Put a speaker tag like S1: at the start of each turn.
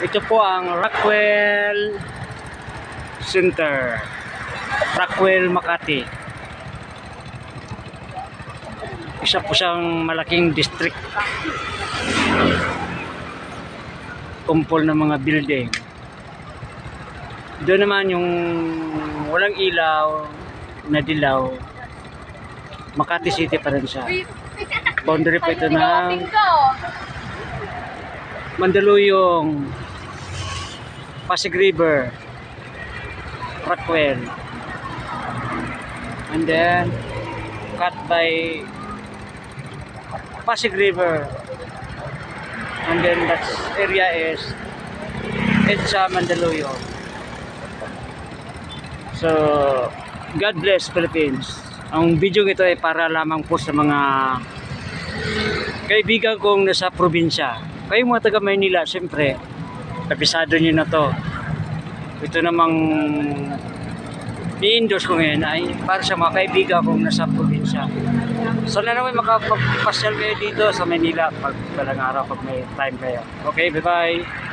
S1: Ito po ang Rockwell Center, Rockwell, Makati. Isa po siyang malaking district, kumpol ng mga building. Doon naman yung walang ilaw na dilaw, Makati City pa rin siya. Boundary po ito ng Mandaluyong, Pasig River, Rockwell, and then cut by Pasig River, and then that area is EDSA Mandaluyong. So God bless Philippines. Ang video ito ay para lamang po sa mga kaibigan kong nasa probinsya. Kayong mga taga Maynila, siyempre kapisado nyo na to. Ito namang i-endorse ko ngayon ay para sa mga kaibigan kong nasa probinsya. Sana naman makapagpasyal kayo dito sa Maynila pag balang araw, pag may time kayo. Okay, bye bye.